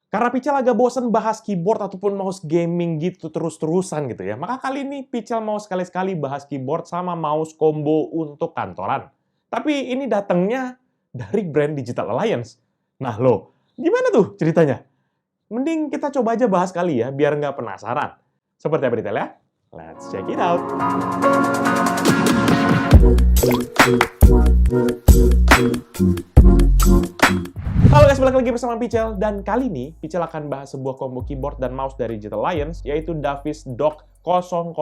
Karena Pichel agak bosen bahas keyboard ataupun mouse gaming gitu terus-terusan gitu ya, maka kali ini Pichel mau sekali-sekali bahas keyboard sama mouse combo untuk kantoran. Tapi ini datangnya dari brand Digital Alliance. Nah lo, gimana tuh ceritanya? Mending kita coba aja bahas kali ya, biar nggak penasaran. Seperti apa detailnya? Let's check it out! Halo guys, balik lagi bersama Pichel, dan kali ini Pichel akan bahas sebuah combo keyboard dan mouse dari Digital Alliance, yaitu Davis Dock 002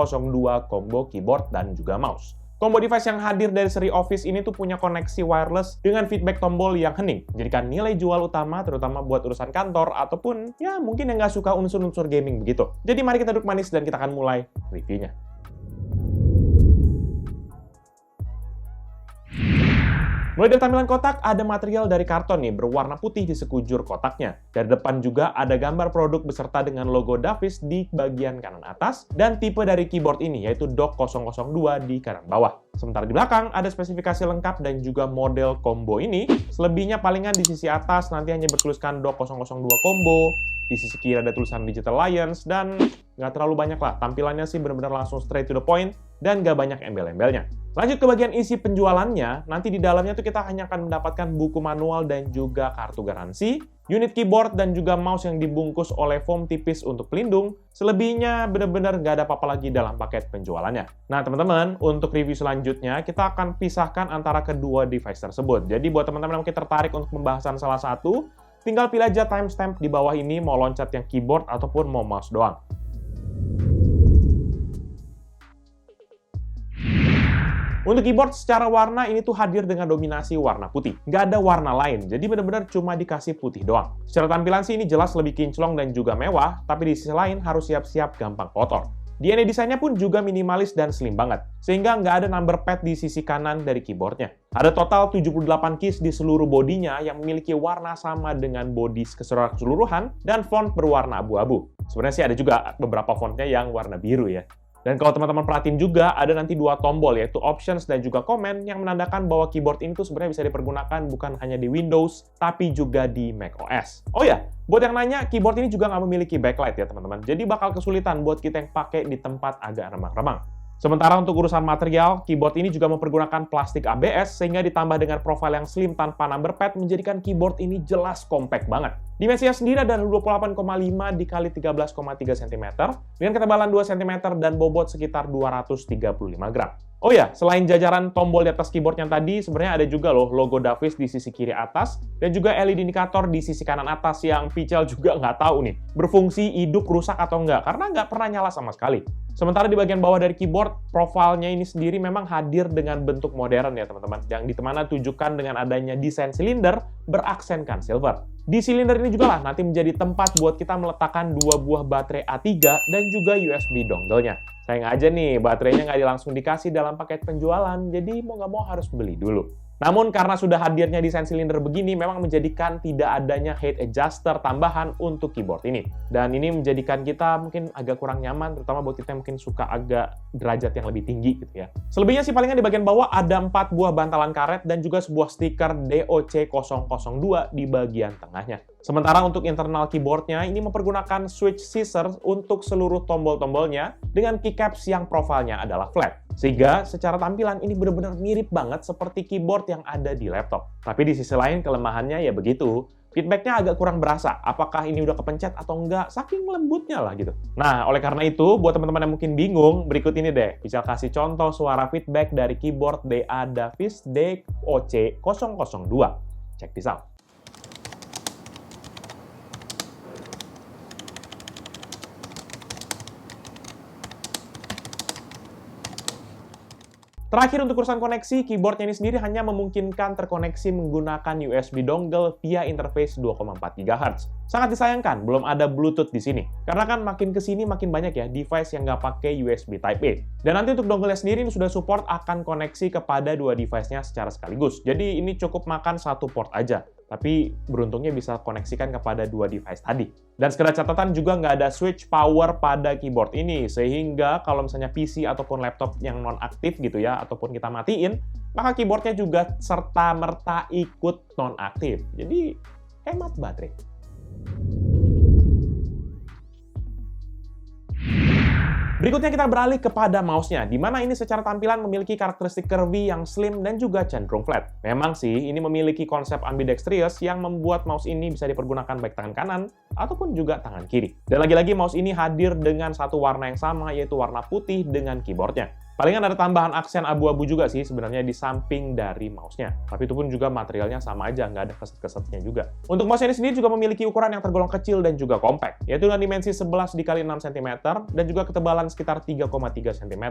combo keyboard dan juga mouse. Combo device yang hadir dari seri Office ini tuh punya koneksi wireless dengan feedback tombol yang hening, menjadikan nilai jual utama terutama buat urusan kantor ataupun ya mungkin yang nggak suka unsur-unsur gaming begitu. Jadi mari kita duduk manis dan kita akan mulai reviewnya. Mulai dari tampilan kotak, ada material dari karton nih, berwarna putih di sekujur kotaknya. Dari depan juga ada gambar produk beserta dengan logo Davis di bagian kanan atas, dan tipe dari keyboard ini, yaitu Dock 002 di kanan bawah. Sementara di belakang, ada spesifikasi lengkap dan juga model combo ini. Selebihnya palingan di sisi atas nanti hanya bertuliskan Dock 002 combo, di sisi kiri ada tulisan Digital Alliance, dan nggak terlalu banyak lah. Tampilannya sih benar-benar langsung straight to the point, dan nggak banyak embel-embelnya. Lanjut ke bagian isi penjualannya, nanti di dalamnya tuh kita hanya akan mendapatkan buku manual dan juga kartu garansi, unit keyboard dan juga mouse yang dibungkus oleh foam tipis untuk pelindung. Selebihnya benar-benar nggak ada apa-apa lagi dalam paket penjualannya. Nah teman-teman, untuk review selanjutnya kita akan pisahkan antara kedua device tersebut. Jadi buat teman-teman yang mungkin tertarik untuk pembahasan salah satu, tinggal pilih aja timestamp di bawah ini mau loncat yang keyboard ataupun mau mouse doang. Untuk keyboard secara warna ini tuh hadir dengan dominasi warna putih. Nggak ada warna lain, jadi benar-benar cuma dikasih putih doang. Secara tampilan sih ini jelas lebih kinclong dan juga mewah, tapi di sisi lain harus siap-siap gampang kotor. DNA desainnya pun juga minimalis dan slim banget, sehingga nggak ada number pad di sisi kanan dari keyboardnya. Ada total 78 keys di seluruh bodinya yang memiliki warna sama dengan bodi keseluruhan dan font berwarna abu-abu. Sebenarnya sih ada juga beberapa fontnya yang warna biru ya. Dan kalau teman-teman perhatiin juga, ada nanti dua tombol, yaitu Options dan juga Command, yang menandakan bahwa keyboard ini tuh sebenarnya bisa dipergunakan bukan hanya di Windows, tapi juga di macOS. Oh ya, buat yang nanya, keyboard ini juga nggak memiliki backlight ya teman-teman, jadi bakal kesulitan buat kita yang pakai di tempat agak remang-remang. Sementara untuk urusan material, keyboard ini juga mempergunakan plastik ABS sehingga ditambah dengan profil yang slim tanpa number pad menjadikan keyboard ini jelas compact banget. Dimensinya sendiri adalah 28,5 x 13,3 cm dengan ketebalan 2 cm dan bobot sekitar 235 gram. Oh ya, selain jajaran tombol di atas keyboard yang tadi, sebenarnya ada juga loh logo Davis di sisi kiri atas dan juga LED indikator di sisi kanan atas yang Pichel juga nggak tahu nih, berfungsi hidup, rusak atau nggak, karena nggak pernah nyala sama sekali. Sementara di bagian bawah dari keyboard, profilnya ini sendiri memang hadir dengan bentuk modern ya teman-teman, yang dimana tujukan dengan adanya desain silinder beraksenkan silver. Di silinder ini juga lah nanti menjadi tempat buat kita meletakkan dua buah baterai A3 dan juga USB dongle-nya. Sayang aja nih, baterainya nggak langsung dikasih dalam paket penjualan, jadi mau nggak mau harus beli dulu. Namun karena sudah hadirnya desain silinder begini, memang menjadikan tidak adanya height adjuster tambahan untuk keyboard ini. Dan ini menjadikan kita mungkin agak kurang nyaman, terutama buat kita yang mungkin suka agak derajat yang lebih tinggi gitu ya. Selebihnya sih palingan di bagian bawah ada 4 buah bantalan karet dan juga sebuah stiker DOC002 di bagian tengahnya. Sementara untuk internal keyboardnya, ini mempergunakan switch scissors untuk seluruh tombol-tombolnya dengan keycaps yang profilnya adalah flat. Sehingga secara tampilan ini benar-benar mirip banget seperti keyboard yang ada di laptop. Tapi di sisi lain kelemahannya ya begitu, feedbacknya agak kurang berasa. Apakah ini udah kepencet atau enggak, saking lembutnya lah gitu. Nah, oleh karena itu, buat teman-teman yang mungkin bingung, berikut ini deh. Bisa kasih contoh suara feedback dari keyboard DA Davis DOC002. Check this out. Terakhir untuk urusan koneksi, keyboardnya ini sendiri hanya memungkinkan terkoneksi menggunakan USB dongle via interface 2,4 GHz. Sangat disayangkan, belum ada Bluetooth di sini. Karena kan makin kesini makin banyak ya device yang nggak pakai USB Type-A. Dan nanti untuk dongle-nya sendiri ini sudah support akan koneksi kepada dua device-nya secara sekaligus. Jadi ini cukup makan satu port aja. Tapi beruntungnya bisa koneksikan kepada dua device tadi. Dan sekedar catatan juga nggak ada switch power pada keyboard ini, sehingga kalau misalnya PC ataupun laptop yang non-aktif gitu ya, ataupun kita matiin, maka keyboardnya juga serta-merta ikut non-aktif. Jadi hemat baterai. Berikutnya kita beralih kepada mouse-nya, di mana ini secara tampilan memiliki karakteristik curvy yang slim dan juga cenderung flat. Memang sih, ini memiliki konsep ambidextrous yang membuat mouse ini bisa dipergunakan baik tangan kanan ataupun juga tangan kiri. Dan lagi-lagi mouse ini hadir dengan satu warna yang sama, yaitu warna putih dengan keyboardnya. Palingan ada tambahan aksen abu-abu juga sih sebenarnya di samping dari mouse-nya. Tapi itu pun juga materialnya sama aja, nggak ada keset-kesetnya juga. Untuk mouse ini sendiri juga memiliki ukuran yang tergolong kecil dan juga compact, yaitu dengan dimensi 11 x 6 cm dan juga ketebalan sekitar 3,3 cm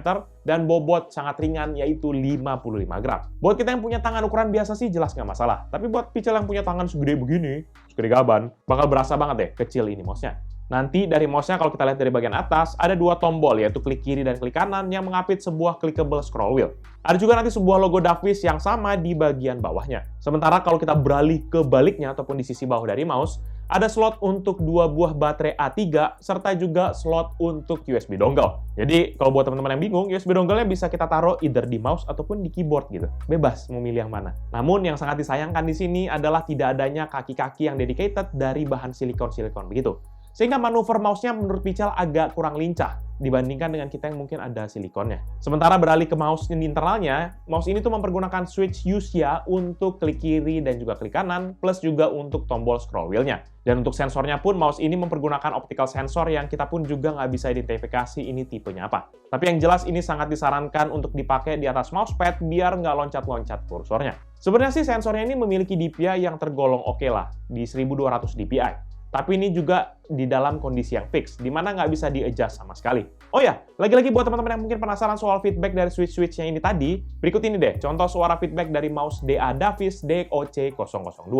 dan bobot sangat ringan yaitu 55 gram. Buat kita yang punya tangan ukuran biasa sih jelas nggak masalah. Tapi buat Pichel yang punya tangan segede begini, segede gaban, bakal berasa banget deh kecil ini mouse-nya. Nanti dari mouse-nya kalau kita lihat dari bagian atas, ada dua tombol yaitu klik kiri dan klik kanan yang mengapit sebuah clickable scroll wheel. Ada juga nanti sebuah logo Davis yang sama di bagian bawahnya. Sementara kalau kita beralih ke baliknya ataupun di sisi bawah dari mouse, ada slot untuk dua buah baterai A3 serta juga slot untuk USB dongle. Jadi kalau buat teman-teman yang bingung, USB dongle-nya bisa kita taruh either di mouse ataupun di keyboard gitu. Bebas mau milih yang mana. Namun yang sangat disayangkan di sini adalah tidak adanya kaki-kaki yang dedicated dari bahan silikon-silikon begitu. Sehingga manuver mouse-nya menurut Pichel agak kurang lincah dibandingkan dengan kita yang mungkin ada silikonnya. Sementara beralih ke mouse di internalnya, mouse ini tuh mempergunakan switch Usia untuk klik kiri dan juga klik kanan, plus juga untuk tombol scroll wheel-nya. Dan untuk sensornya pun, mouse ini mempergunakan optical sensor yang kita pun juga nggak bisa identifikasi ini tipenya apa. Tapi yang jelas ini sangat disarankan untuk dipakai di atas mousepad biar nggak loncat-loncat kursornya. Sebenarnya sih sensornya ini memiliki DPI yang tergolong oke lah, di 1200 DPI. Tapi ini juga di dalam kondisi yang fix, di mana nggak bisa di-adjust sama sekali. Oh ya, lagi-lagi buat teman-teman yang mungkin penasaran soal feedback dari switch-switchnya ini tadi, berikut ini deh, contoh suara feedback dari mouse DA Davis DOC002.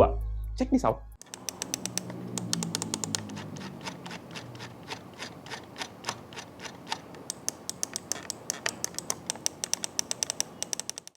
Check this out.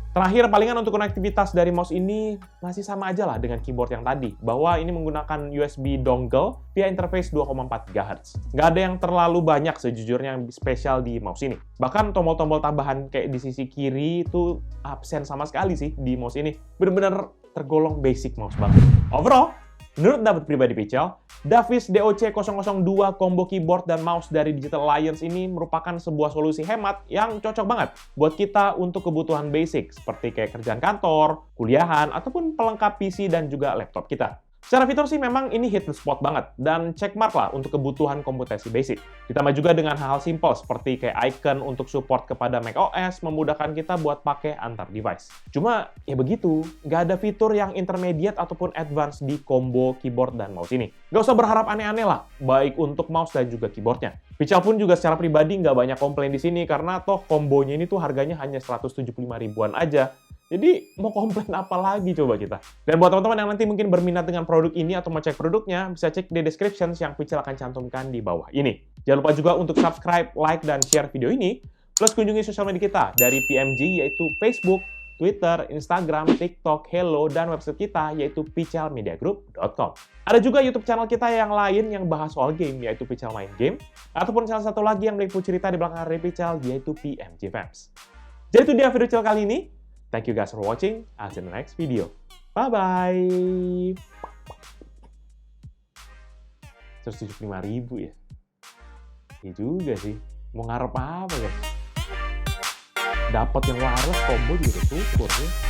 Terakhir, palingan untuk konektivitas dari mouse ini masih sama aja lah dengan keyboard yang tadi, bahwa ini menggunakan USB dongle via interface 2,4 GHz. Nggak ada yang terlalu banyak sejujurnya yang spesial di mouse ini. Bahkan tombol-tombol tambahan kayak di sisi kiri itu absen sama sekali sih di mouse ini. Bener-bener tergolong basic mouse banget. Overall, menurut pendapat pribadi Pichel, Davis DOC002 combo keyboard dan mouse dari Digital Alliance ini merupakan sebuah solusi hemat yang cocok banget buat kita untuk kebutuhan basic seperti kayak kerjaan kantor, kuliahan, ataupun pelengkap PC dan juga laptop kita. Secara fitur sih memang ini hidden spot banget, dan checkmark lah untuk kebutuhan komputasi basic. Ditambah juga dengan hal-hal simple seperti kayak icon untuk support kepada macOS, memudahkan kita buat pakai antar device. Cuma, ya begitu, nggak ada fitur yang intermediate ataupun advance di combo keyboard dan mouse ini. Nggak usah berharap aneh-aneh lah, baik untuk mouse dan juga keyboardnya. Pichel pun juga secara pribadi nggak banyak komplain di sini, karena toh kombonya ini tuh harganya hanya 175 ribuan aja. Jadi, mau komplain apa lagi coba kita? Dan buat teman-teman yang nanti mungkin berminat dengan produk ini atau mau cek produknya, bisa cek di description yang Pichel akan cantumkan di bawah ini. Jangan lupa juga untuk subscribe, like, dan share video ini, plus kunjungi sosial media kita dari PMG, yaitu Facebook, Twitter, Instagram, TikTok, Hello, dan website kita, yaitu pichelmediagroup.com. Ada juga YouTube channel kita yang lain yang bahas soal game, yaitu Pichel Main Game, ataupun salah satu lagi yang meliput cerita di belakang hari Pichel, yaitu PMG Vamps. Jadi itu dia video Pichel kali ini. Thank you guys for watching. I'll see you in the next video. Bye-bye. 175.000 ya? Iya juga sih. Mau ngarep apa guys? Dapat yang waras, combo juga syukur ya.